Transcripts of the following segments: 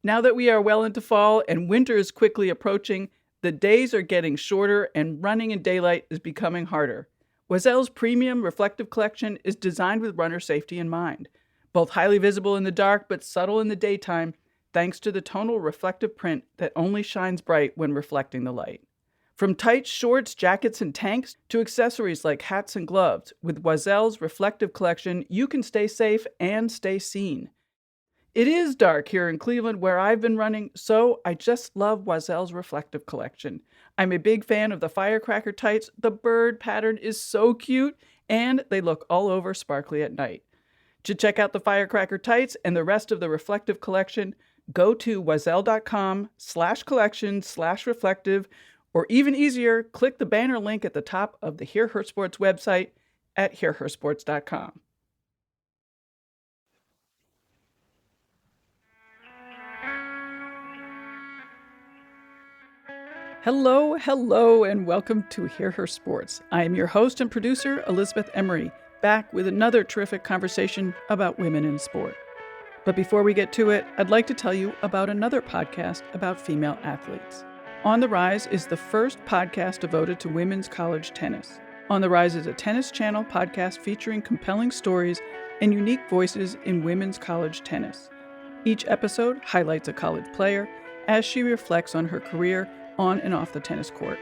Now that we are well into fall and winter is quickly approaching, the days are getting shorter and running in daylight is becoming harder. Oisel's premium reflective collection is designed with runner safety in mind. Both highly visible in the dark but subtle in the daytime, thanks to the tonal reflective print that only shines bright when reflecting the light. From tights, shorts, jackets, and tanks to accessories like hats and gloves, with Oisel's reflective collection, you can stay safe and stay seen. It is dark here in Cleveland where I've been running, so I just love Oisel's reflective collection. I'm a big fan of the firecracker tights. The bird pattern is so cute, and they look all over sparkly at night. To check out the firecracker tights and the rest of the reflective collection, go to oisel.com/collection/reflective, or even easier, click the banner link at the top of the Hear Her Sports website at hearhersports.com. Hello, and welcome to Hear Her Sports. I am your host and producer, Elizabeth Emery, back with another terrific conversation about women in sport. But before we get to it, I'd like to tell you about another podcast about female athletes. On the Rise is the first podcast devoted to women's college tennis. On the Rise is a Tennis Channel podcast featuring compelling stories and unique voices in women's college tennis. Each episode highlights a college player as she reflects on her career on and off the tennis court.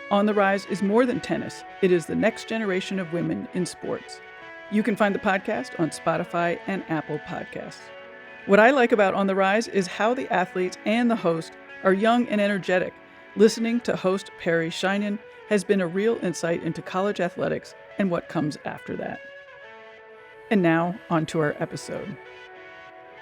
On the Rise is more than tennis. It is the next generation of women in sports. You can find the podcast on Spotify and Apple Podcasts. What I like about On the Rise is how the athletes and the host are young and energetic. Listening to host Perry Sheinin has been a real insight into college athletics and what comes after that. And now, on to our episode.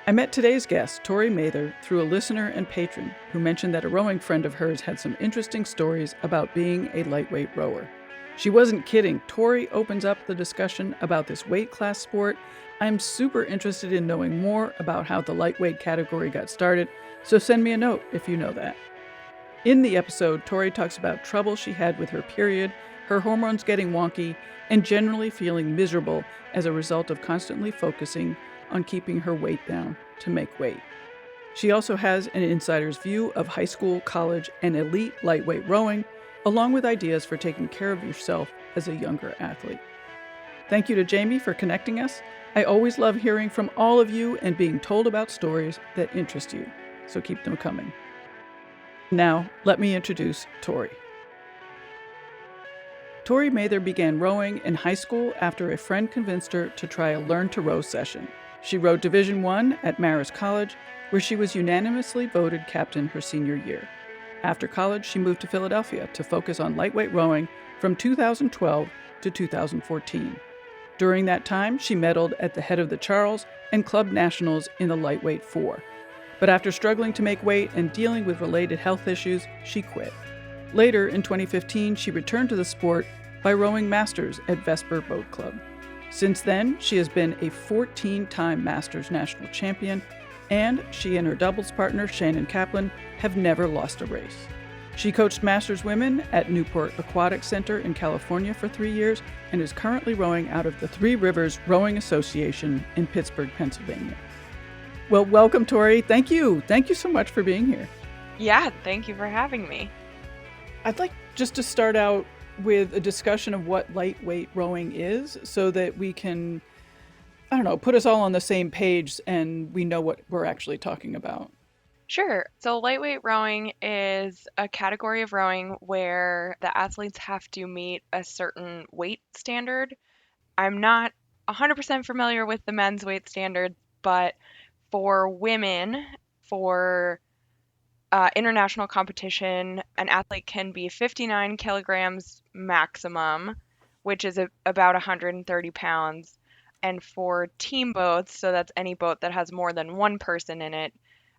I met today's guest, Tory Mather, through a listener and patron who mentioned that a rowing friend of hers had some interesting stories about being a lightweight rower. She wasn't kidding. Tory opens up the discussion about this weight class sport. I'm super interested in knowing more about how the lightweight category got started, so send me a note if you know that. In the episode, Tory talks about trouble she had with her period, her hormones getting wonky, and generally feeling miserable as a result of constantly focusing on keeping her weight down to make weight. She also has an insider's view of high school, college, and elite lightweight rowing, along with ideas for taking care of yourself as a younger athlete. Thank you to Jamie for connecting us. I always love hearing from all of you and being told about stories that interest you, so keep them coming. Now, let me introduce Tory. Tory Mather began rowing in high school after a friend convinced her to try a Learn to Row session. She rowed Division I at Marist College, where she was unanimously voted captain her senior year. After college, she moved to Philadelphia to focus on lightweight rowing from 2012 to 2014. During that time, she medaled at the head of the Charles and Club Nationals in the lightweight 4. But after struggling to make weight and dealing with related health issues, she quit. Later, in 2015, she returned to the sport by rowing Masters at Vesper Boat Club. Since then, she has been a 14-time Masters national champion, and she and her doubles partner, Shannon Kaplan, have never lost a race. She coached Masters women at Newport Aquatic Center in California for 3 years and is currently rowing out of the Three Rivers Rowing Association in Pittsburgh, Pennsylvania. Well, welcome, Tory. Thank you. Thank you so much for being here. Yeah, thank you for having me. I'd like just to start out with a discussion of what lightweight rowing is so that we can, put us all on the same page and we know what we're actually talking about. Sure. So lightweight rowing is a category of rowing where the athletes have to meet a certain weight standard. I'm not 100% familiar with the men's weight standard, but for women, for international competition, an athlete can be 59 kilograms maximum, which is about 130 pounds. And for team boats, so that's any boat that has more than one person in it,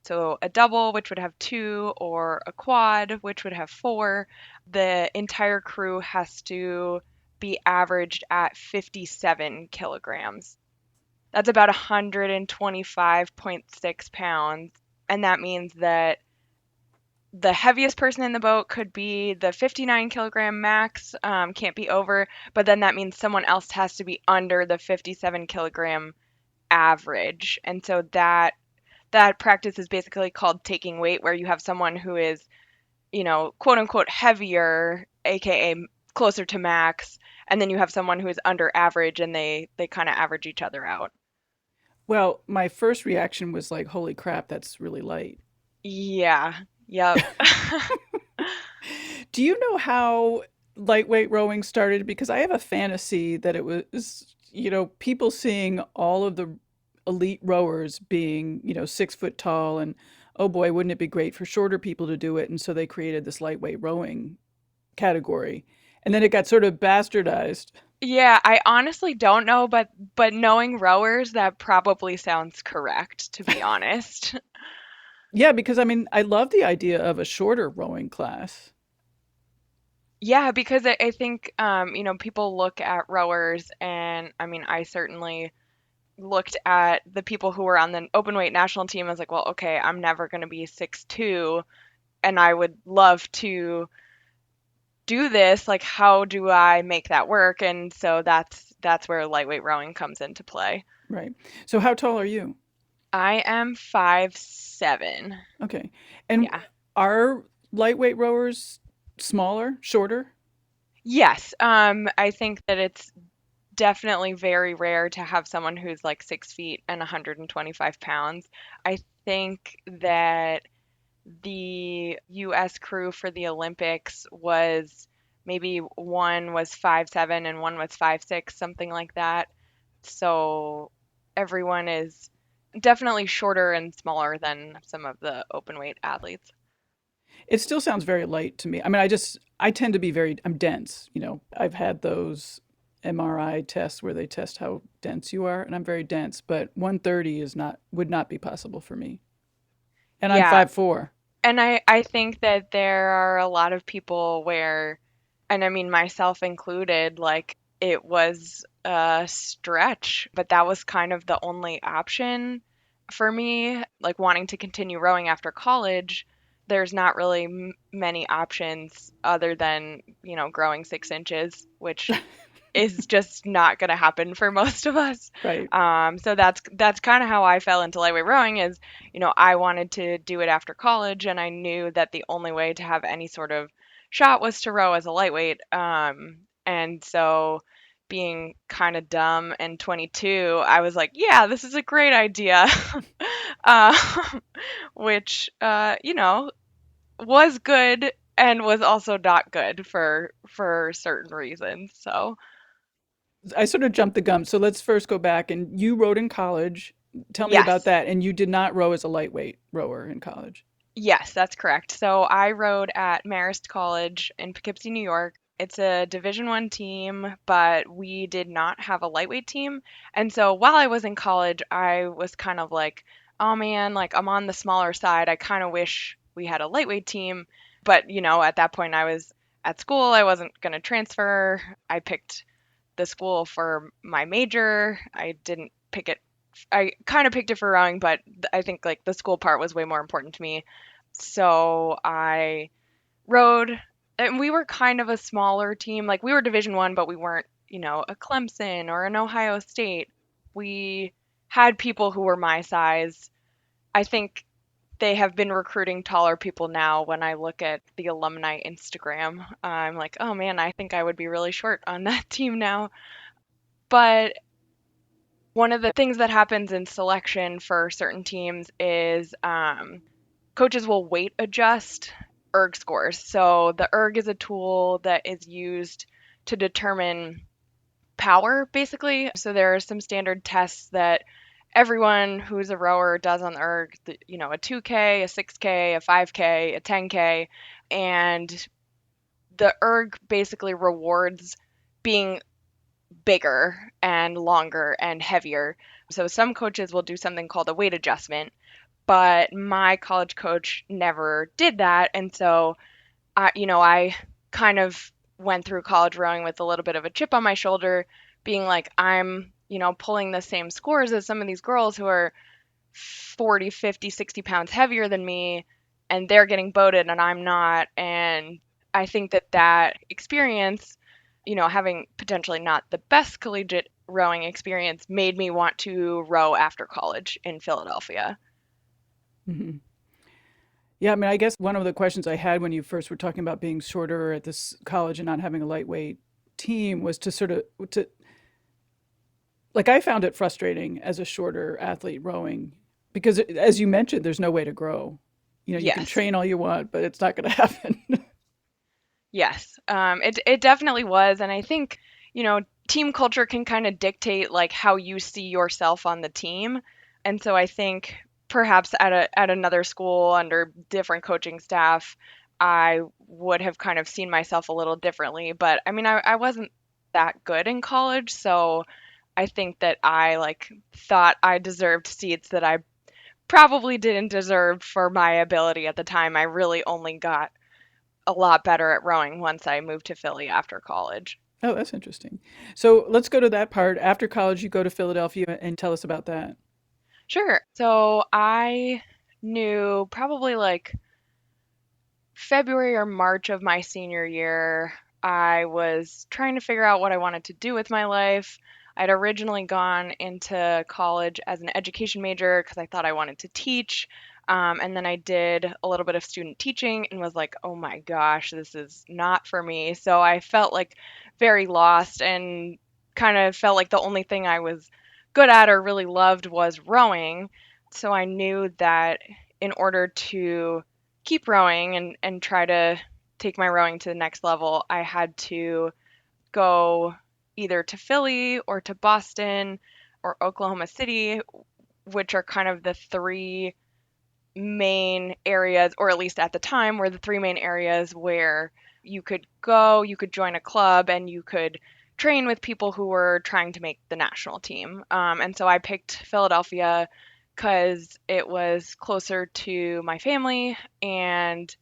so a double, which would have two, or a quad, which would have four, the entire crew has to be averaged at 57 kilograms. That's about 125.6 pounds. And that means that the heaviest person in the boat could be the 59 kilogram max, can't be over, but then that means someone else has to be under the 57 kilogram average. And so that that practice is basically called taking weight, where you have someone who is, quote unquote heavier, aka closer to max, and then you have someone who is under average and they kind of average each other out. Well, my first reaction was like, holy crap, that's really light. Yeah. Yep. Do you know how lightweight rowing started? Because I have a fantasy that it was, people seeing all of the elite rowers being, 6 foot tall and, oh boy, wouldn't it be great for shorter people to do it? And so they created this lightweight rowing category. And then it got sort of bastardized. Yeah, I honestly don't know, but knowing rowers, that probably sounds correct, to be honest. Yeah, because I mean, I love the idea of a shorter rowing class. Yeah, because I think people look at rowers, and I mean, I certainly looked at the people who were on the open weight national team. I was like, well, okay, I'm never going to be 6'2", and I would love to do this. Like, how do I make that work? And so that's where lightweight rowing comes into play. Right. So how tall are you? I am 5'7". Okay. And Yeah. are lightweight rowers smaller, shorter? Yes. I think that it's definitely very rare to have someone who's like 6 feet and 125 pounds. I think that the US crew for the Olympics was maybe one was 5'7" and one was 5'6", something like that. So everyone is definitely shorter and smaller than some of the open weight athletes. It still sounds very light to me. I mean, I tend to be I'm dense. I've had those MRI tests where they test how dense you are, and I'm very dense, but 130 would not be possible for me. And I'm Yeah, 5'4". and I think that there are a lot of people where, and I mean myself included, like it was a stretch, but that was kind of the only option for me, like wanting to continue rowing after college. There's not really many options other than, growing 6 inches, which is just not going to happen for most of us. Right. So that's kind of how I fell into lightweight rowing is, I wanted to do it after college, and I knew that the only way to have any sort of shot was to row as a lightweight. And so being kind of dumb and 22, I was like, yeah, this is a great idea. uh, which, was good and was also not good for certain reasons. So I sort of jumped the gun. So let's first go back. And you rowed in college. Tell me about yes. that. And you did not row as a lightweight rower in college. Yes, that's correct. So I rowed at Marist College in Poughkeepsie, New York. It's a Division 1 team, but we did not have a lightweight team. And so while I was in college, I was kind of like, oh man, like I'm on the smaller side. I kind of wish we had a lightweight team. But, at that point I was at school. I wasn't going to transfer. I picked the school for my major. I didn't pick it. I kind of picked it for rowing, but I think like the school part was way more important to me. So I rode, and we were kind of a smaller team. Like we were Division 1, but we weren't, a Clemson or an Ohio State. We had people who were my size. I think they have been recruiting taller people now. When I look at the alumni Instagram, I'm like, oh man, I think I would be really short on that team now. But one of the things that happens in selection for certain teams is coaches will weight adjust erg scores. So the erg is a tool that is used to determine power, basically. So there are some standard tests that everyone who's a rower does on the erg, a 2K, a 6K, a 5K, a 10K. And the erg basically rewards being bigger and longer and heavier. So some coaches will do something called a weight adjustment, but my college coach never did that. And so I kind of went through college rowing with a little bit of a chip on my shoulder, being like, I'm, pulling the same scores as some of these girls who are 40, 50, 60 pounds heavier than me, and they're getting boated and I'm not. And I think that experience, having potentially not the best collegiate rowing experience, made me want to row after college in Philadelphia. Hmm. Yeah, I mean, I guess one of the questions I had when you first were talking about being shorter at this college and not having a lightweight team was to sort of to like I found it frustrating as a shorter athlete rowing because as you mentioned, there's no way to grow. You know, you can Yes. train all you want, but it's not going to happen. Yes, it definitely was, and I think, team culture can kind of dictate like how you see yourself on the team, and so I think perhaps at another school under different coaching staff, I would have kind of seen myself a little differently. But I mean, I wasn't that good in college, so I think that I like thought I deserved seats that I probably didn't deserve for my ability at the time. I really only got a lot better at rowing once I moved to Philly after college. Oh, that's interesting. So let's go to that part. After college, you go to Philadelphia and tell us about that. Sure. So I knew probably like February or March of my senior year, I was trying to figure out what I wanted to do with my life. I'd originally gone into college as an education major because I thought I wanted to teach. And then I did a little bit of student teaching and was like, oh my gosh, this is not for me. So I felt like very lost and kind of felt like the only thing I was good at or really loved was rowing. So I knew that in order to keep rowing and try to take my rowing to the next level, I had to go either to Philly or to Boston or Oklahoma City, which are kind of the three main areas, or at least at the time, were the three main areas where you could go, you could join a club, and you could train with people who were trying to make the national team. And so I picked Philadelphia because it was closer to my family and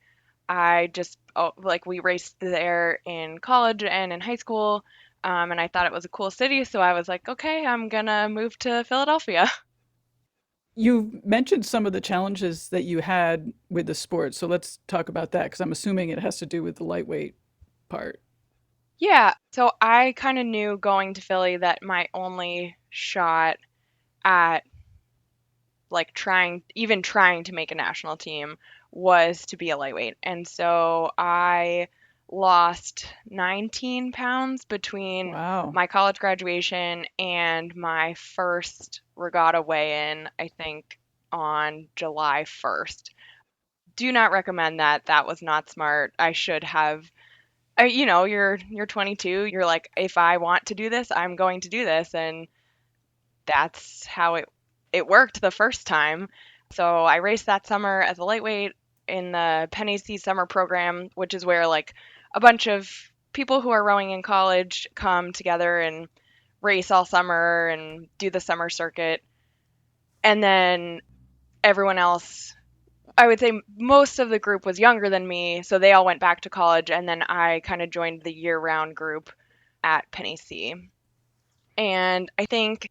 I just like we raced there in college and in high school, and I thought it was a cool city, so I was like, okay, I'm gonna move to Philadelphia. You mentioned some of the challenges that you had with the sport. So let's talk about that because I'm assuming it has to do with the lightweight part. Yeah, so I kind of knew going to Philly that my only shot at like trying to make a national team was to be a lightweight. And so I lost 19 pounds between Wow. my college graduation and my first regatta weigh-in, I think on July 1st. Do not recommend that. That was not smart. I should have you're 22. You're like, if I want to do this, I'm going to do this, and that's how it worked the first time. So I raced that summer as a lightweight in the Penn AC summer program, which is where like a bunch of people who are rowing in college come together and race all summer and do the summer circuit. And then everyone else, I would say most of the group was younger than me, so they all went back to college and then I kind of joined the year-round group at Penn AC. And I think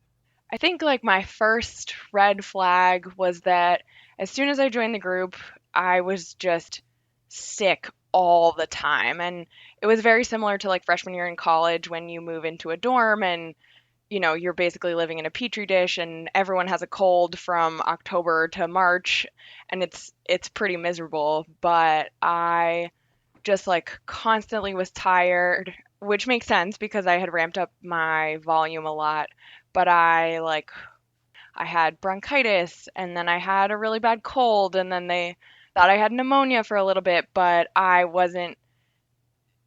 like my first red flag was that as soon as I joined the group, I was just sick all the time. And it was very similar to like freshman year in college when you move into a dorm and you're basically living in a petri dish and everyone has a cold from October to March and it's pretty miserable, but I just like constantly was tired, which makes sense because I had ramped up my volume a lot, but I had bronchitis and then I had a really bad cold and then they thought I had pneumonia for a little bit, but I wasn't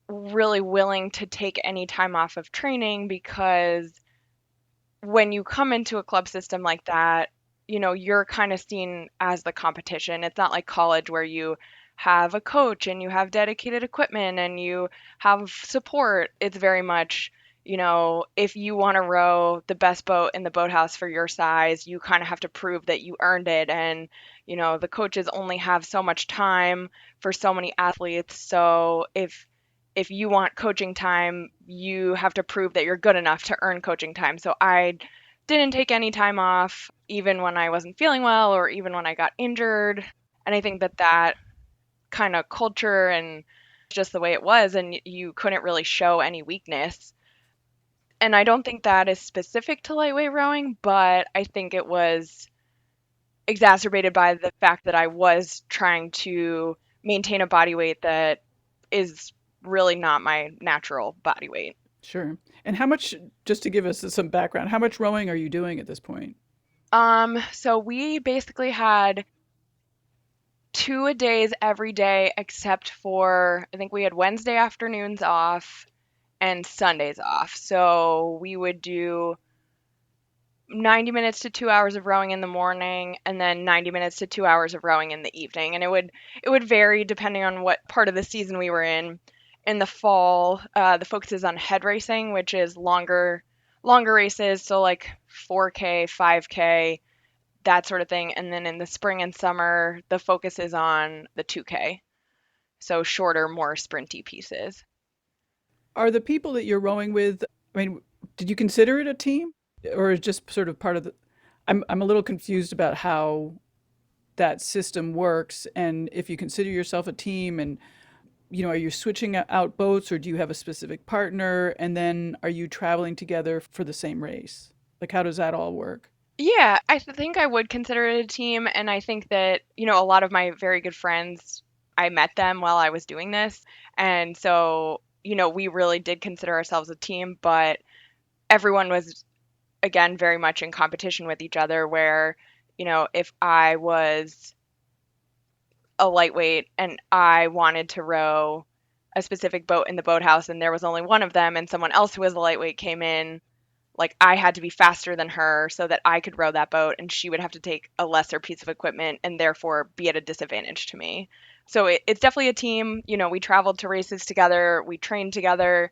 really willing to take any time off of training because when you come into a club system like that, you're kind of seen as the competition. It's not like college where you have a coach and you have dedicated equipment and you have support. It's very much, if you want to row the best boat in the boathouse for your size, you kind of have to prove that you earned it. And, the coaches only have so much time for so many athletes. So if you want coaching time, you have to prove that you're good enough to earn coaching time. So I didn't take any time off, even when I wasn't feeling well or even when I got injured. And I think that kind of culture and just the way it was, and you couldn't really show any weakness. And I don't think that is specific to lightweight rowing, but I think it was exacerbated by the fact that I was trying to maintain a body weight that is really not my natural body weight. Sure. And how much, just to give us some background, how much rowing are you doing at this point? So we basically had 2 a days every day except for I think we had Wednesday afternoons off and Sundays off. So we would do 90 minutes to 2 hours of rowing in the morning and then 90 minutes to 2 hours of rowing in the evening. And it would vary depending on what part of the season we were in. In the fall, the focus is on head racing, which is longer races, so like 4K, 5K, that sort of thing. And then in the spring and summer, the focus is on the 2K, so shorter, more sprinty pieces. Are the people that you're rowing with, I mean, did you consider it a team or is just sort of part of the, I'm a little confused about how that system works and if you consider yourself a team and, are you switching out boats or do you have a specific partner? And then are you traveling together for the same race? Like, how does that all work? Yeah, think I would consider it a team. And I think that, a lot of my very good friends, I met them while I was doing this. And so, we really did consider ourselves a team, but everyone was, again, very much in competition with each other. Where, if I was a lightweight and I wanted to row a specific boat in the boathouse and there was only one of them and someone else who was a lightweight came in, like I had to be faster than her so that I could row that boat and she would have to take a lesser piece of equipment and therefore be at a disadvantage to me. So it's definitely a team. We traveled to races together, we trained together.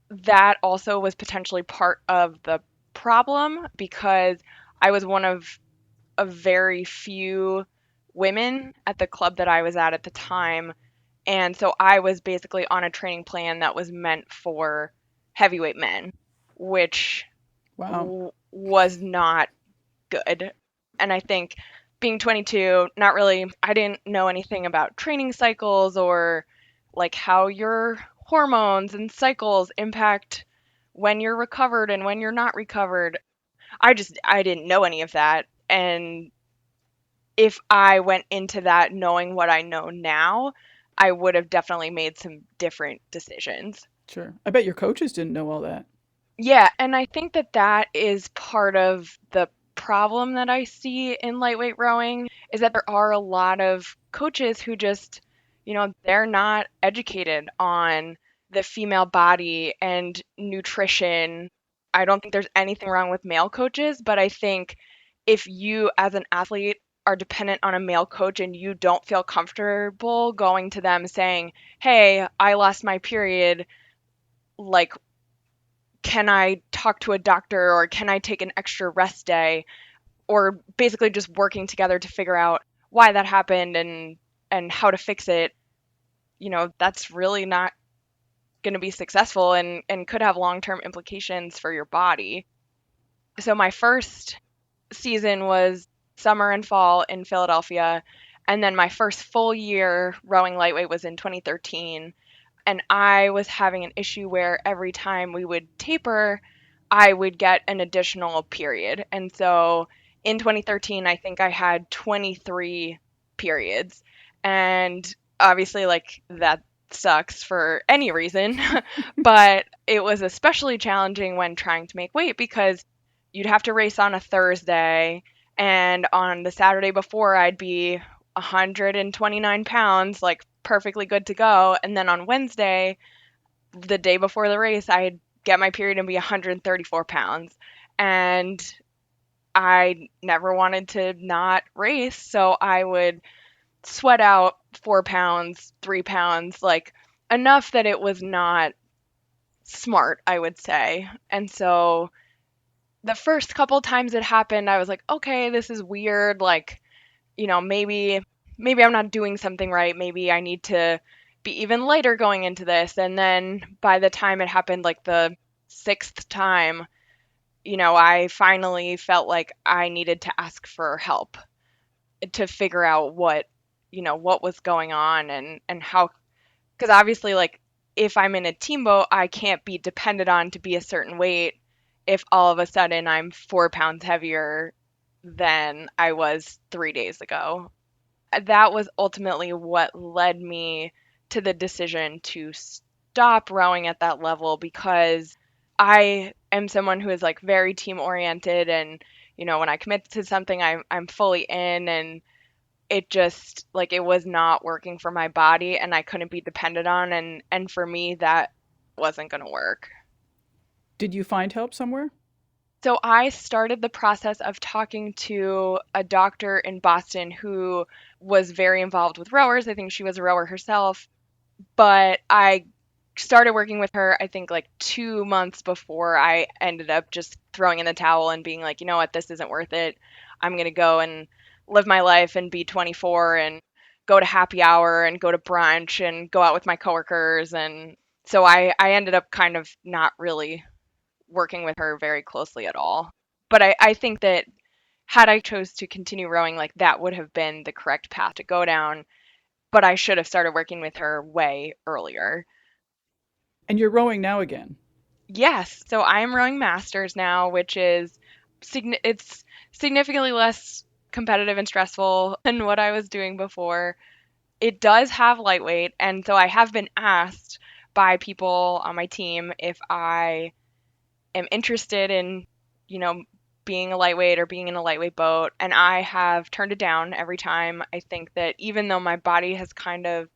That also was potentially part of the problem because I was one of a very few women at the club that I was at the time. And so I was basically on a training plan that was meant for heavyweight men, which Wow. was not good. And I think being 22, not really, I didn't know anything about training cycles or like how your hormones and cycles impact when you're recovered and when you're not recovered. I didn't know any of that. And if I went into that knowing what I know now, I would have definitely made some different decisions. Sure. I bet your coaches didn't know all that. Yeah, and I think that that is part of the problem that I see in lightweight rowing is that there are a lot of coaches who just, they're not educated on the female body and nutrition. I don't think there's anything wrong with male coaches, but I think if you as an athlete are dependent on a male coach and you don't feel comfortable going to them saying, "Hey, I lost my period, like can I talk to a doctor or can I take an extra rest day?" Or basically just working together to figure out why that happened and how to fix it, that's really not going to be successful and could have long-term implications for your body. So my first season was summer and fall in Philadelphia, and then my first full year rowing lightweight was in 2013. And I was having an issue where every time we would taper, I would get an additional period. And so in 2013, I think I had 23 periods. And obviously, like, that sucks for any reason, but it was especially challenging when trying to make weight because you'd have to race on a Thursday, and on the Saturday before, I'd be 129 pounds, like perfectly good to go. And then on Wednesday, the day before the race, I'd get my period and be 134 pounds. And I never wanted to not race. So I would sweat out 4 pounds, 3 pounds, like enough that it was not smart, I would say. And so the first couple times it happened, I was like, okay, this is weird. Like, maybe I'm not doing something right. Maybe I need to be even lighter going into this. And then by the time it happened, like the sixth time, I finally felt like I needed to ask for help to figure out what was going on and how, because obviously, like, if I'm in a team boat, I can't be depended on to be a certain weight if all of a sudden I'm 4 pounds heavier than I was 3 days ago. That was ultimately what led me to the decision to stop rowing at that level because I am someone who is like very team oriented and when I commit to something I'm fully in and it just like it was not working for my body and I couldn't be dependent on and for me that wasn't going to work. Did you find help somewhere? So I started the process of talking to a doctor in Boston who was very involved with rowers. I think she was a rower herself, but I started working with her I think like 2 months before I ended up just throwing in the towel and being like, "You know what? This isn't worth it. I'm going to go and live my life and be 24 and go to happy hour and go to brunch and go out with my coworkers." And so I ended up kind of not really working with her very closely at all. But I think that had I chose to continue rowing, like that would have been the correct path to go down. But I should have started working with her way earlier. And you're rowing now again. Yes, so I'm rowing masters now, which is it's significantly less competitive and stressful than what I was doing before. It does have lightweight, and so I have been asked by people on my team if I am interested in, you know, being a lightweight or being in a lightweight boat, and I have turned it down every time. I think that even though my body has kind of,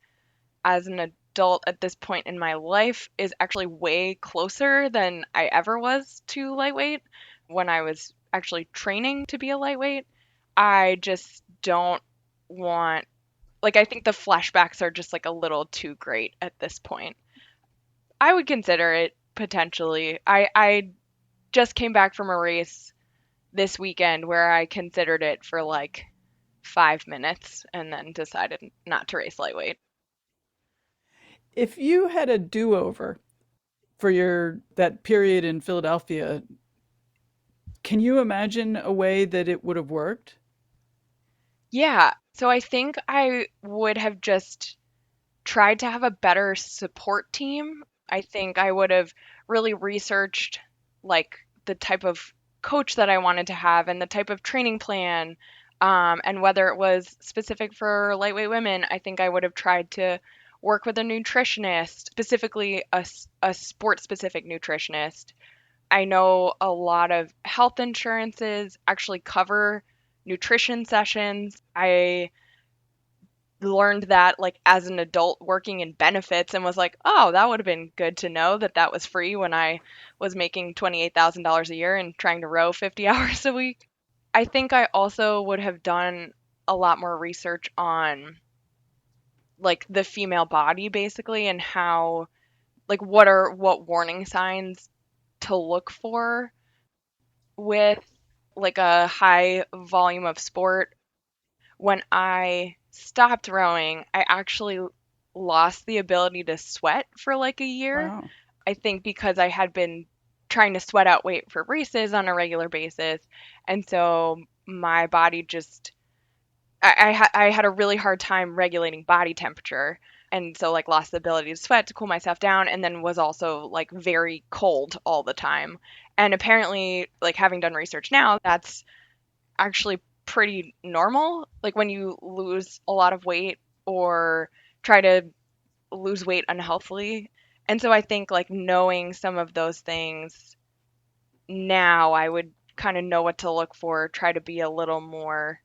as an adult at this point in my life, is actually way closer than I ever was to lightweight when I was actually training to be a lightweight, I just don't want, like, I think the flashbacks are just like a little too great at this point. I would consider it potentially. I just came back from a race this weekend where I considered it for like 5 minutes and then decided not to race lightweight. If you had a do-over for your that period in Philadelphia, can you imagine a way that it would have worked? Yeah, so I think I would have just tried to have a better support team. I think I would have really researched like the type of coach that I wanted to have and the type of training plan, and whether it was specific for lightweight women. I think I would have tried to work with a nutritionist, specifically a sport specific nutritionist. I know a lot of health insurances actually cover nutrition sessions. I learned that like as an adult working in benefits and was like, "Oh, that would have been good to know that that was free when I was making $28,000 a year and trying to row 50 hours a week." I think I also would have done a lot more research on like the female body basically and how like what warning signs to look for with like a high volume of sport. When I stopped rowing, I actually lost the ability to sweat for like a year. Wow. I think because I had been trying to sweat out weight for races on a regular basis. And so my body just, I had a really hard time regulating body temperature. And so, like, lost the ability to sweat to cool myself down, and then was also like very cold all the time. And apparently, like, having done research now, that's actually pretty normal. Like when you lose a lot of weight or try to lose weight unhealthily. And so I think like knowing some of those things now, I would kind of know what to look for, try to be a little more,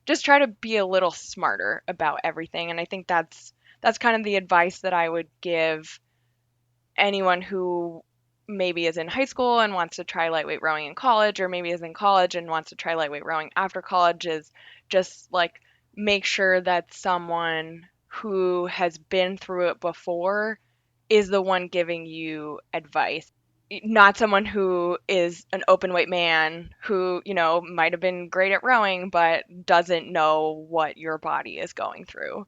just try to be a little smarter about everything. And I think that's kind of the advice that I would give anyone who maybe is in high school and wants to try lightweight rowing in college, or maybe is in college and wants to try lightweight rowing after college, is just like make sure that someone who has been through it before is the one giving you advice. Not someone who is an open weight man who, might have been great at rowing, but doesn't know what your body is going through.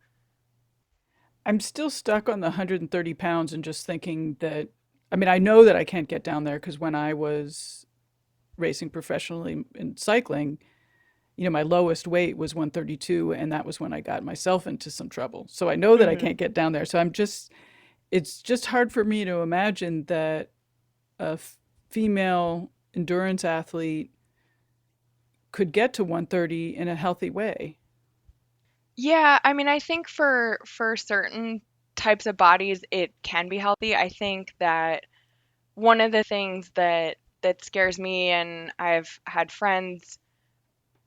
I'm still stuck on the 130 pounds and just thinking that, I mean, I know that I can't get down there because when I was racing professionally in cycling, my lowest weight was 132, and that was when I got myself into some trouble. So I know that I Hmm. can't get down there. So it's just hard for me to imagine that a female endurance athlete could get to 130 in a healthy way. Yeah, I mean, I think for certain types of bodies it can be healthy. I think that one of the things that scares me, and I've had friends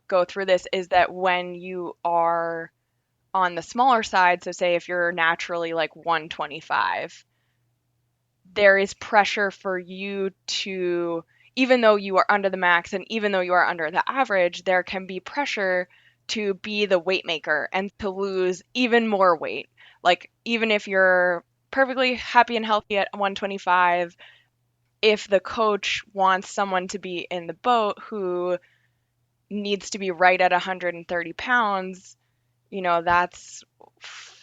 go through this, is that when you are on the smaller side, so say if you're naturally like 125, there is pressure for you to, even though you are under the max and even though you are under the average, there can be pressure to be the weight maker and to lose even more weight. Like, even if you're perfectly happy and healthy at 125, if the coach wants someone to be in the boat who needs to be right at 130 pounds, that's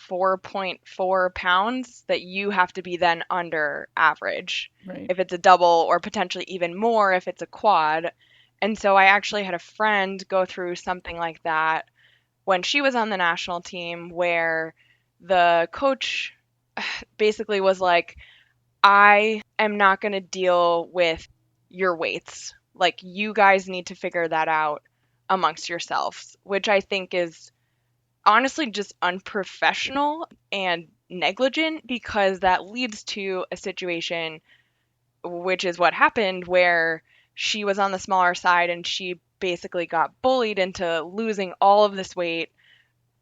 4.4 pounds that you have to be then under average Right. if it's a double, or potentially even more if it's a quad. And so I actually had a friend go through something like that when she was on the national team, where the coach basically was like, I am not going to deal with your weights. Like, you guys need to figure that out amongst yourselves, which I think is honestly just unprofessional and negligent, because that leads to a situation, which is what happened, where she was on the smaller side and she basically got bullied into losing all of this weight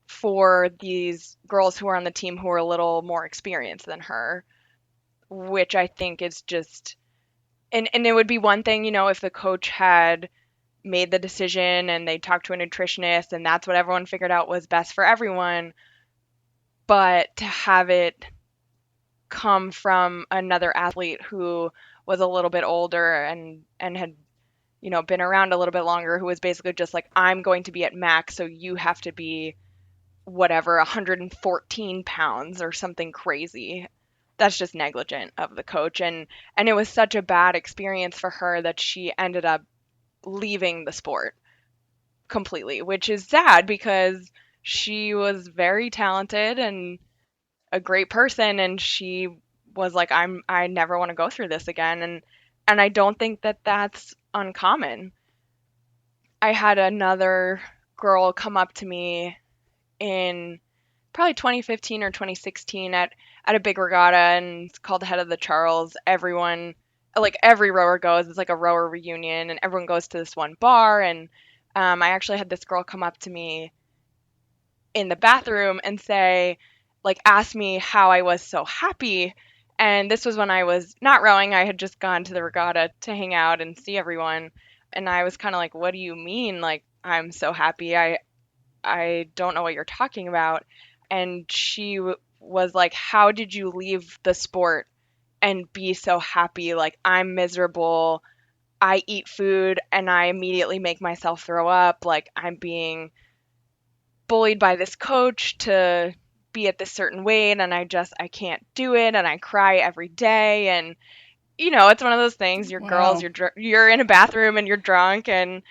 for these girls who are on the team who are a little more experienced than her, which I think is just, and it would be one thing, if the coach had made the decision and they talked to a nutritionist and that's what everyone figured out was best for everyone. But to have it come from another athlete who was a little bit older and had, been around a little bit longer, who was basically just like, I'm going to be at max, so you have to be whatever, 114 pounds or something crazy. That's just negligent of the coach. And it was such a bad experience for her that she ended up leaving the sport completely, which is sad because she was very talented and a great person, and she was like, I never want to go through this again. And I don't think that that's uncommon. I had another girl come up to me in probably 2015 or 2016 at a big regatta, and it's called Head of the Charles. Everyone, like every rower goes. It's like a rower reunion, and everyone goes to this one bar. And I actually had this girl come up to me in the bathroom and say, like, ask me how I was so happy. And this was when I was not rowing. I had just gone to the regatta to hang out and see everyone. And I was kind of like, what do you mean? Like, I'm so happy. I don't know what you're talking about. And she was like, how did you leave the sport and be so happy? Like, I'm miserable. I eat food and I immediately make myself throw up. Like, I'm being bullied by this coach to be at this certain weight, and I can't do it, and I cry every day. And it's one of those things, you're girls, Wow. you're in a bathroom and you're drunk. And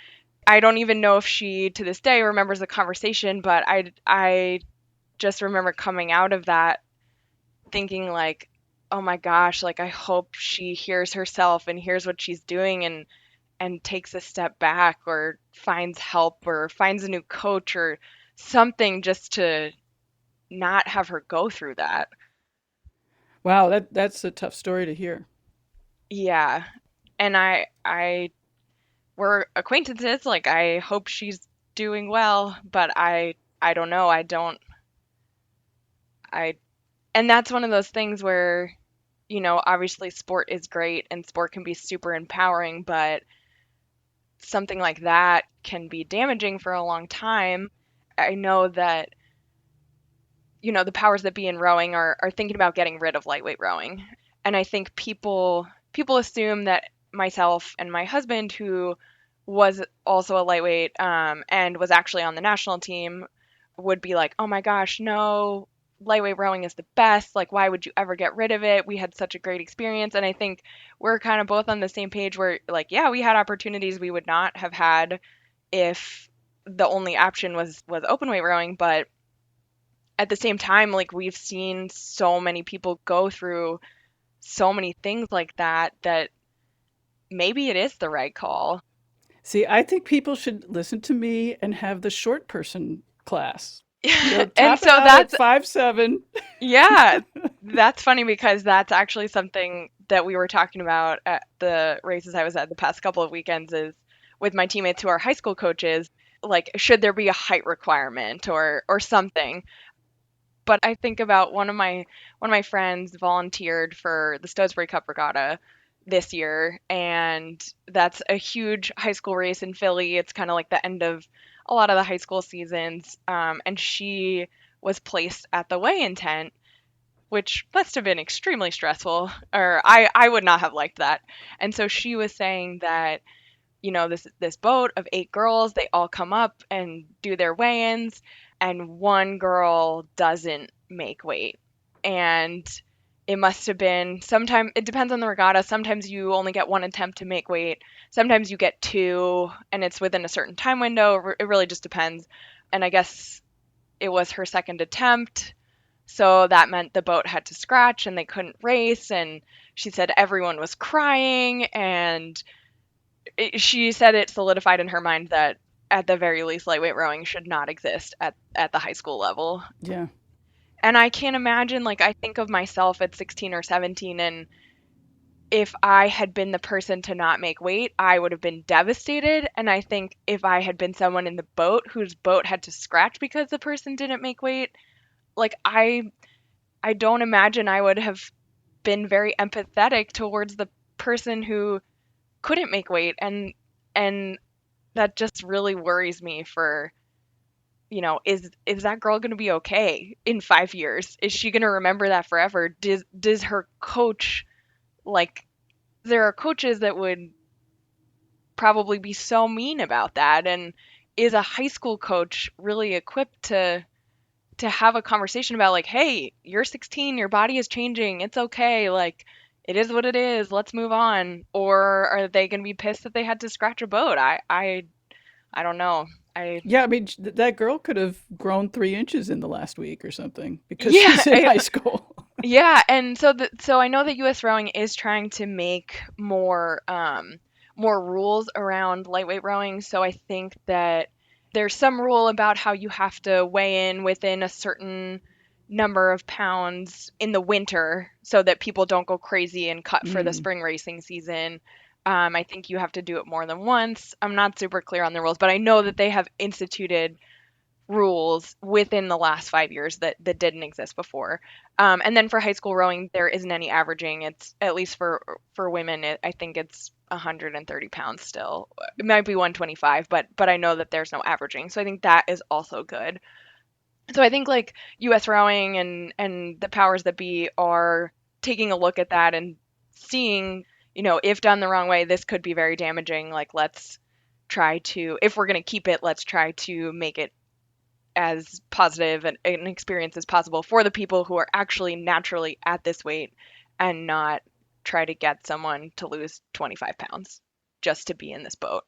I don't even know if she to this day remembers the conversation, but I just remember coming out of that thinking like, oh my gosh, like, I hope she hears herself and hears what she's doing, and takes a step back, or finds help, or finds a new coach or something, just to not have her go through that. Wow, that's a tough story to hear. Yeah. And I we're acquaintances, like, I hope she's doing well, but I don't know. I and that's one of those things where, obviously sport is great and sport can be super empowering, but something like that can be damaging for a long time. I know that, the powers that be in rowing are thinking about getting rid of lightweight rowing. And I think people assume that myself and my husband, who was also a lightweight, and was actually on the national team, would be like, oh my gosh, no, lightweight rowing is the best. Like, why would you ever get rid of it? We had such a great experience. And I think we're kind of both on the same page where, like, yeah, we had opportunities we would not have had if the only option was open weight rowing. But at the same time, like, we've seen so many people go through so many things like that, that maybe it is the right call. See, I think people should listen to me and have the short person class. And Top so out at that's 5'7". Yeah, that's funny because that's actually something that we were talking about at the races I was at the past couple of weekends is with my teammates who are high school coaches, like should there be a height requirement or something? But I think about one of my friends volunteered for the Stowsbury Cup Regatta this year, and that's a huge high school race in Philly. It's kind of like the end of a lot of the high school seasons, and she was placed at the weigh-in tent, which must have been extremely stressful, or I would not have liked that. And so she was saying that, this boat of 8 girls, they all come up and do their weigh-ins, and one girl doesn't make weight. And it must have been sometime, it depends on the regatta. Sometimes you only get one attempt to make weight. Sometimes you get two, and it's within a certain time window. It really just depends. And I guess it was her second attempt, so that meant the boat had to scratch and they couldn't race. And she said everyone was crying. And she said it solidified in her mind that at the very least, lightweight rowing should not exist at the high school level. Yeah. And I can't imagine, like, I think of myself at 16 or 17, and if I had been the person to not make weight, I would have been devastated. And I think if I had been someone in the boat whose boat had to scratch because the person didn't make weight, like, I don't imagine I would have been very empathetic towards the person who couldn't make weight, and that just really worries me for, is that girl going to be okay in 5 years? Is she going to remember that forever? Does her coach, like, there are coaches that would probably be so mean about that, and is a high school coach really equipped to have a conversation about, like, hey, you're 16, your body is changing, it's okay, like, it is what it is, let's move on? Or are they going to be pissed that they had to scratch a boat? I don't know. I Yeah, I mean, that girl could have grown 3 inches in the last week or something because Yeah, she's in high school. yeah, and so I know that US rowing is trying to make more rules around lightweight rowing. So I think that there's some rule about how you have to weigh in within a certain number of pounds in the winter so that people don't go crazy and cut for the Mm. spring racing season. I think you have to do it more than once. I'm not super clear on the rules, but I know that they have instituted rules within the last 5 years that didn't exist before. And then for high school rowing, there isn't any averaging. It's at least for women. I think it's 130 pounds still. It might be 125, but I know that there's no averaging. So I think that is also good. So I think, like, U.S. rowing and the powers that be are taking a look at that and seeing, if done the wrong way, this could be very damaging. Like, let's try to, if we're going to keep it, let's try to make it as positive an experience as possible for the people who are actually naturally at this weight, and not try to get someone to lose 25 pounds just to be in this boat.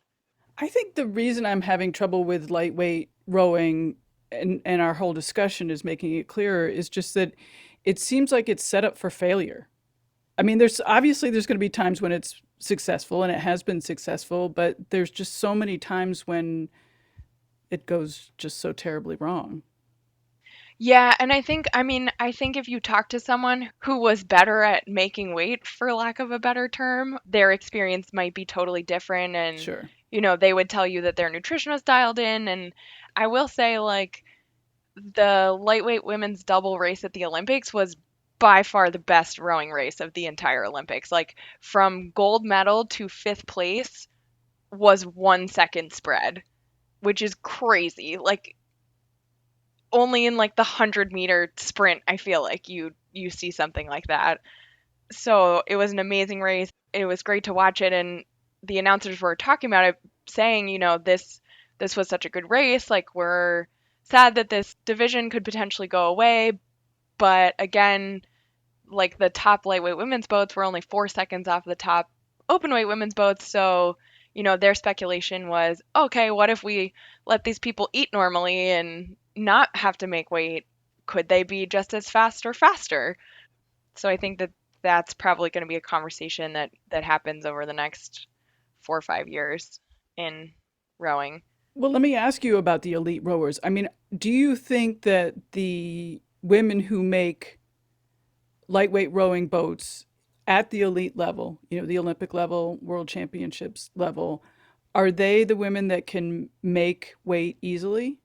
I think the reason I'm having trouble with lightweight rowing and our whole discussion is making it clearer is just that it seems like it's set up for failure. I mean, there's going to be times when it's successful and it has been successful, but there's just so many times when it goes just so terribly wrong. Yeah, and I think if you talk to someone who was better at making weight, for lack of a better term, their experience might be totally different. And, Sure. they would tell you that their nutrition was dialed in. And I will say, like, the lightweight women's double race at the Olympics was by far the best rowing race of the entire Olympics. Like, from gold medal to fifth place was 1 second spread, which is crazy. Like, only in, like, the 100-meter sprint, I feel like you see something like that. So it was an amazing race. It was great to watch it, and the announcers were talking about it, saying, this was such a good race. Like, we're sad that this division could potentially go away, but again, like, the top lightweight women's boats were only 4 seconds off the top open weight women's boats. So, their speculation was, okay, what if we let these people eat normally and not have to make weight? Could they be just as fast or faster? So I think that that's probably going to be a conversation that happens over the next 4 or 5 years in rowing. Well, let me ask you about the elite rowers. I mean, do you think that the women who make lightweight rowing boats at the elite level, the Olympic level, world championships level, are they the women that can make weight easily?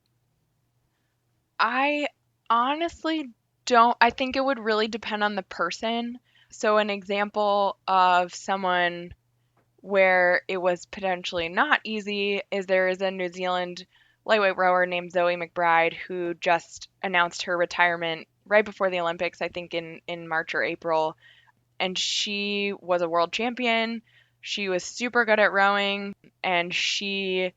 I honestly don't. I think it would really depend on the person. So, an example of someone where it was potentially not easy is there is a New Zealand lightweight rower named Zoe McBride who just announced her retirement right before the Olympics, I think in March or April. And she was a world champion. She was super good at rowing, and she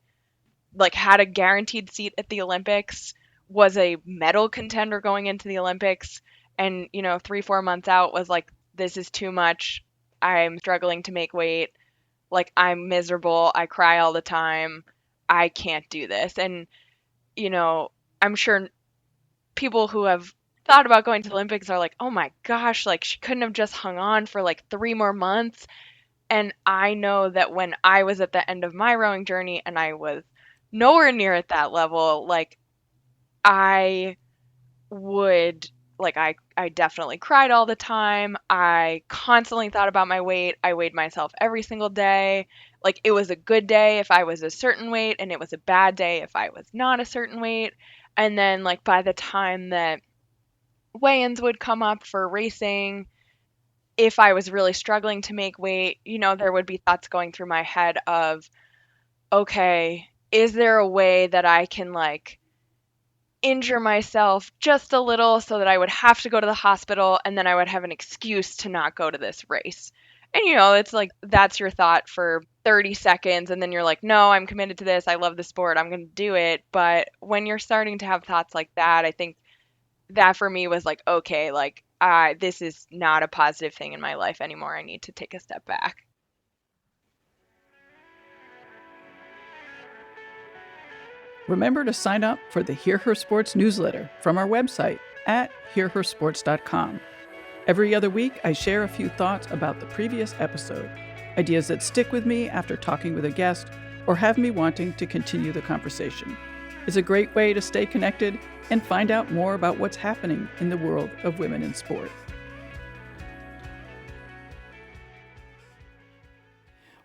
like had a guaranteed seat at the Olympics, was a medal contender going into the Olympics, and 3 4 months out was like, this is too much. I'm struggling to make weight. Like, I'm miserable. I cry all the time. I can't do this. And you know, I'm sure people who have thought about going to the Olympics are like, "Oh my gosh, like she couldn't have just hung on for like 3 more months." And I know that when I was at the end of my rowing journey and I was nowhere near at that level, like I would I definitely cried all the time. I constantly thought about my weight. I weighed myself every single day. Like it was a good day if I was a certain weight and it was a bad day if I was not a certain weight. And then like by the time that weigh-ins would come up for racing, if I was really struggling to make weight, there would be thoughts going through my head of, okay, is there a way that I can like injure myself just a little so that I would have to go to the hospital and then I would have an excuse to not go to this race? And it's like that's your thought for 30 seconds and then you're like, "No, I'm committed to this. I love the sport. I'm going to do it." But when you're starting to have thoughts like that, I think that for me was like, okay, like this is not a positive thing in my life anymore. I need to take a step back. Remember to sign up for the Hear Her Sports newsletter from our website at hearhersports.com. Every other week, I share a few thoughts about the previous episode, ideas that stick with me after talking with a guest, or have me wanting to continue the conversation. It's a great way to stay connected and find out more about what's happening in the world of women in sport.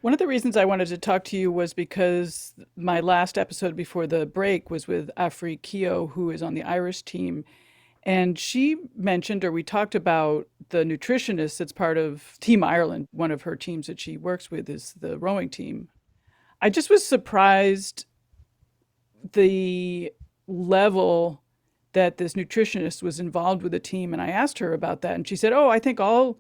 One of the reasons I wanted to talk to you was because my last episode before the break was with Afri Keogh, who is on the Irish team. And she mentioned, or we talked about the nutritionist that's part of Team Ireland. One of her teams that she works with is the rowing team. I just was surprised the level that this nutritionist was involved with the team. And I asked her about that. And she said, "Oh, I think all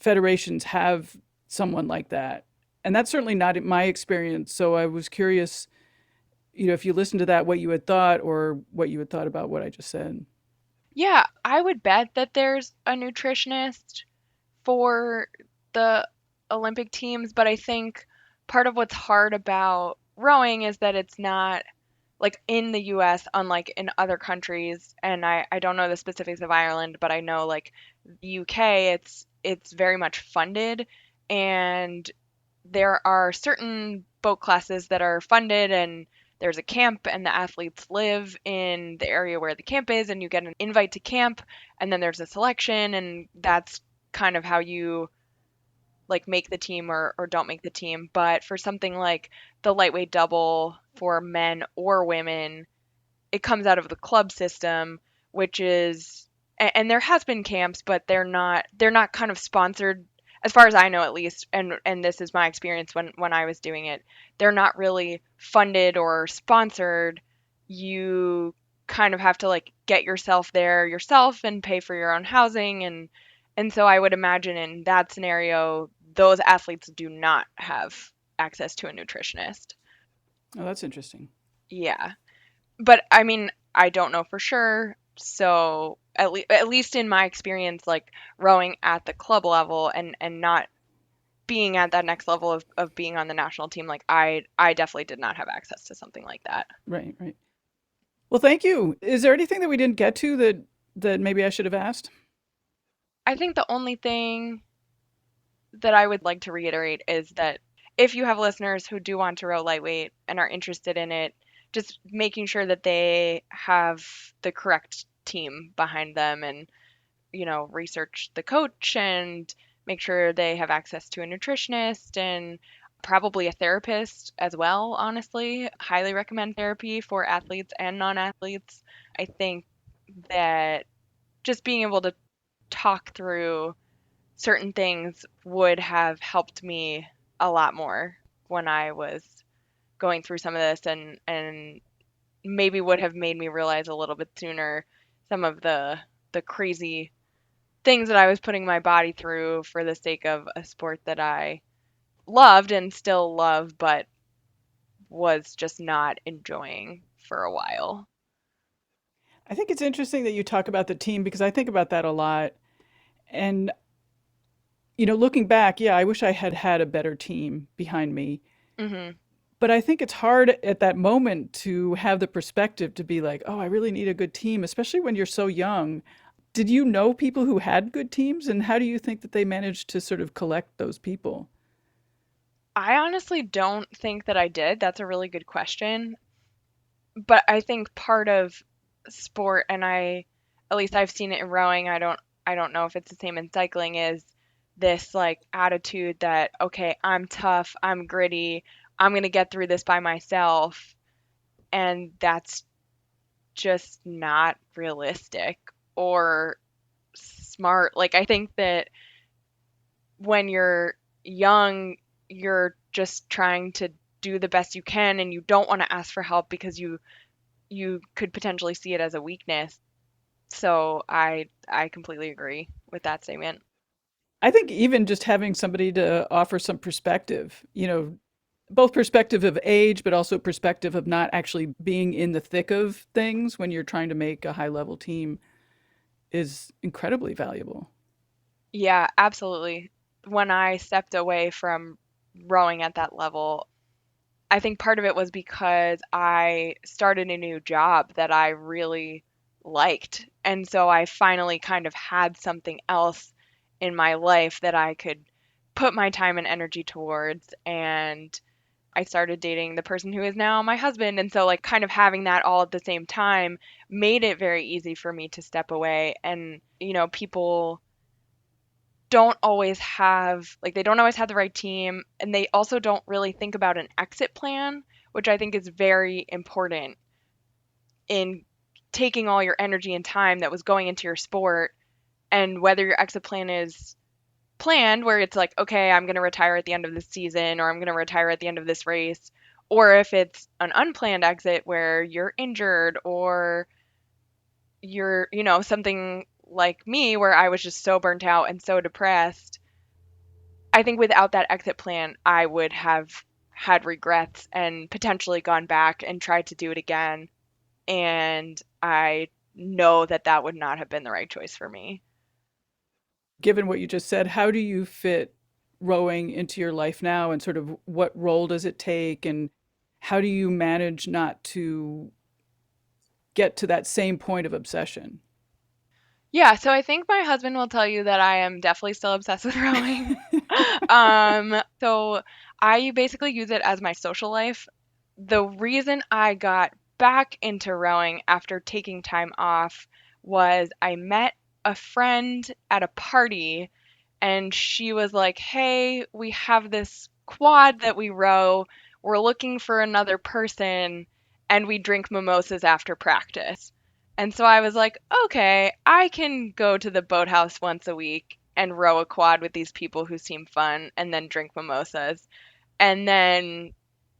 federations have someone like that." And that's certainly not my experience. So I was curious, if you listened to that, what you had thought or what you had thought about what I just said. Yeah, I would bet that there's a nutritionist for the Olympic teams, but I think part of what's hard about rowing is that it's not like in the US, unlike in other countries, and I don't know the specifics of Ireland, but I know like the UK, it's very much funded, and there are certain boat classes that are funded, and there's a camp and the athletes live in the area where the camp is and you get an invite to camp, and then there's a selection, and that's kind of how you like make the team or don't make the team. But for something like the lightweight double for men or women, it comes out of the club system, which is and there has been camps, but they're not kind of sponsored as far as I know at least, and this is my experience when I was doing it. They're not really funded or sponsored. You kind of have to like get yourself there yourself and pay for your own housing, and so I would imagine in that scenario those athletes do not have access to a nutritionist. Oh, that's interesting. Yeah. But I mean, I don't know for sure. So at least in my experience, like rowing at the club level and not being at that next level of being on the national team, like I definitely did not have access to something like that. Right, right. Well, thank you. Is there anything that we didn't get to that maybe I should have asked? I think the only thing that I would like to reiterate is that if you have listeners who do want to row lightweight and are interested in it, just making sure that they have the correct team behind them and, research the coach and make sure they have access to a nutritionist and probably a therapist as well, honestly. Highly recommend therapy for athletes and non-athletes. I think that just being able to talk through certain things would have helped me a lot more when I was going through some of this and maybe would have made me realize a little bit sooner some of the crazy things that I was putting my body through for the sake of a sport that I loved and still love, but was just not enjoying for a while. I think it's interesting that you talk about the team because I think about that a lot. And, looking back, yeah, I wish I had had a better team behind me. Mhm. But I think it's hard at that moment to have the perspective to be like, oh, I really need a good team, especially when you're so young. Did you know people who had good teams? And how do you think that they managed to sort of collect those people? I honestly don't think that I did. That's a really good question. But I think part of sport, and at least I've seen it in rowing, I don't know if it's the same in cycling, is this like attitude that, okay, I'm tough, I'm gritty, I'm gonna get through this by myself, and that's just not realistic or smart. Like I think that when you're young, you're just trying to do the best you can and you don't want to ask for help because you could potentially see it as a weakness. So I completely agree with that statement. I think even just having somebody to offer some perspective, both perspective of age, but also perspective of not actually being in the thick of things when you're trying to make a high level team is incredibly valuable. Yeah, absolutely. When I stepped away from rowing at that level, I think part of it was because I started a new job that I really liked. And so I finally kind of had something else in my life that I could put my time and energy towards. And I started dating the person who is now my husband. And so, like, kind of having that all at the same time made it very easy for me to step away. And, people they don't always have the right team. And they also don't really think about an exit plan, which I think is very important in taking all your energy and time that was going into your sport. And whether your exit plan is planned where it's like, okay, I'm going to retire at the end of this season or I'm going to retire at the end of this race, or if it's an unplanned exit where you're injured or you're, something like me where I was just so burnt out and so depressed. I think without that exit plan, I would have had regrets and potentially gone back and tried to do it again. And I know that that would not have been the right choice for me. Given what you just said, how do you fit rowing into your life now and sort of what role does it take and how do you manage not to get to that same point of obsession? Yeah, so I think my husband will tell you that I am definitely still obsessed with rowing. So I basically use it as my social life. The reason I got back into rowing after taking time off was I met a friend at a party and she was like, "Hey, we have this quad that we row. We're looking for another person and we drink mimosas after practice." And so I was like, "Okay, I can go to the boathouse once a week and row a quad with these people who seem fun and then drink mimosas." And then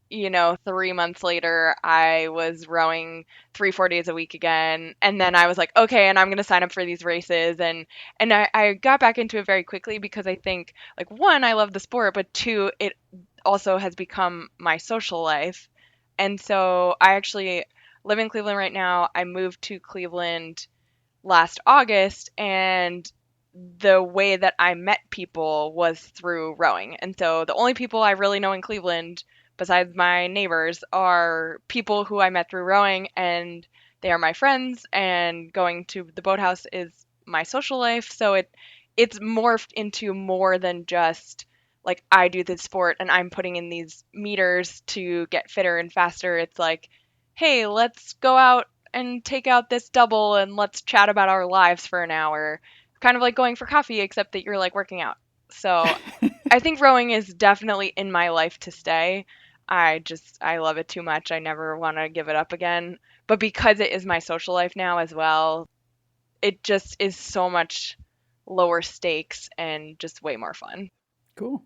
3 months later, I was rowing 3, 4 days a week again. And then I was like, okay, and I'm going to sign up for these races. And I got back into it very quickly because I think, like, one, I love the sport, but two, it also has become my social life. And so I actually live in Cleveland right now. I moved to Cleveland last August, and the way that I met people was through rowing. And so the only people I really know in Cleveland, besides my neighbors, are people who I met through rowing, and they are my friends. And going to the boathouse is my social life. So it's morphed into more than just like I do this sport and I'm putting in these meters to get fitter and faster. It's like, hey, let's go out and take out this double and let's chat about our lives for an hour. Kind of like going for coffee, except that you're like working out. So I think rowing is definitely in my life to stay. I love it too much. I never want to give it up again. But because it is my social life now as well, it just is so much lower stakes and just way more fun. Cool.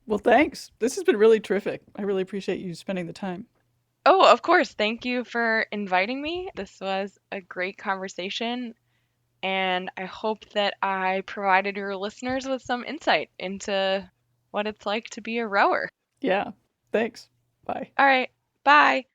Well, thanks. This has been really terrific. I really appreciate you spending the time. Oh, of course. Thank you for inviting me. This was a great conversation, and I hope that I provided your listeners with some insight into what it's like to be a rower. Yeah. Thanks. Bye. All right. Bye.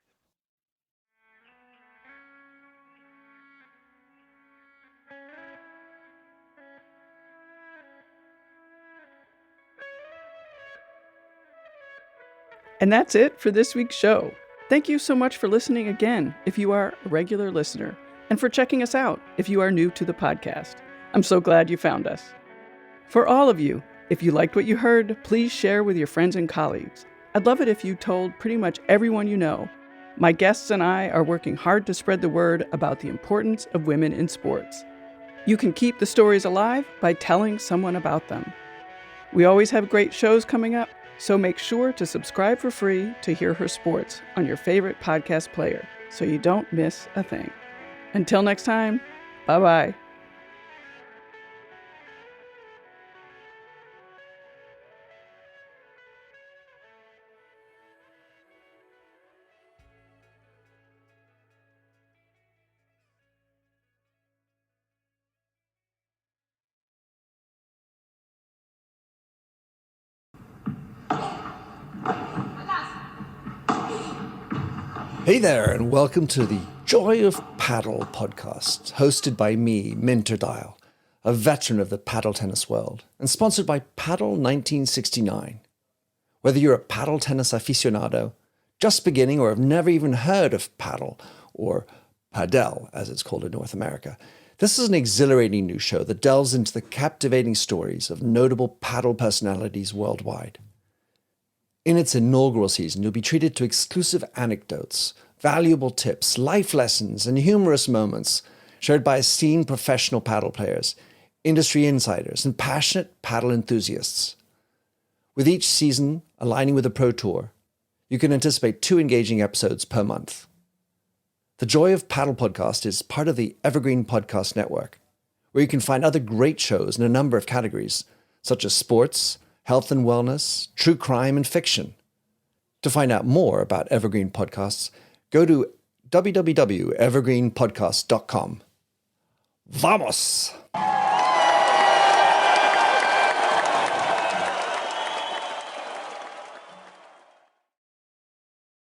And that's it for this week's show. Thank you so much for listening again if you are a regular listener, and for checking us out if you are new to the podcast. I'm so glad you found us. For all of you, if you liked what you heard, please share with your friends and colleagues. I'd love it if you told pretty much everyone you know. My guests and I are working hard to spread the word about the importance of women in sports. You can keep the stories alive by telling someone about them. We always have great shows coming up, so make sure to subscribe for free to Hear Her Sports on your favorite podcast player so you don't miss a thing. Until next time, bye-bye. Hey there, and welcome to the Joy of Paddle podcast, hosted by me, Minter Dial, a veteran of the paddle tennis world, and sponsored by Paddle 1969. Whether you're a paddle tennis aficionado, just beginning, or have never even heard of paddle, or padel, as it's called in North America, this is an exhilarating new show that delves into the captivating stories of notable paddle personalities worldwide. In its inaugural season, you'll be treated to exclusive anecdotes, valuable tips, life lessons, and humorous moments shared by esteemed professional paddle players, industry insiders, and passionate paddle enthusiasts. With each season aligning with the Pro Tour, you can anticipate 2 engaging episodes per month. The Joy of Paddle podcast is part of the Evergreen Podcast Network, where you can find other great shows in a number of categories, such as sports, health and wellness, true crime, and fiction. To find out more about Evergreen Podcasts, go to www.evergreenpodcast.com. Vamos!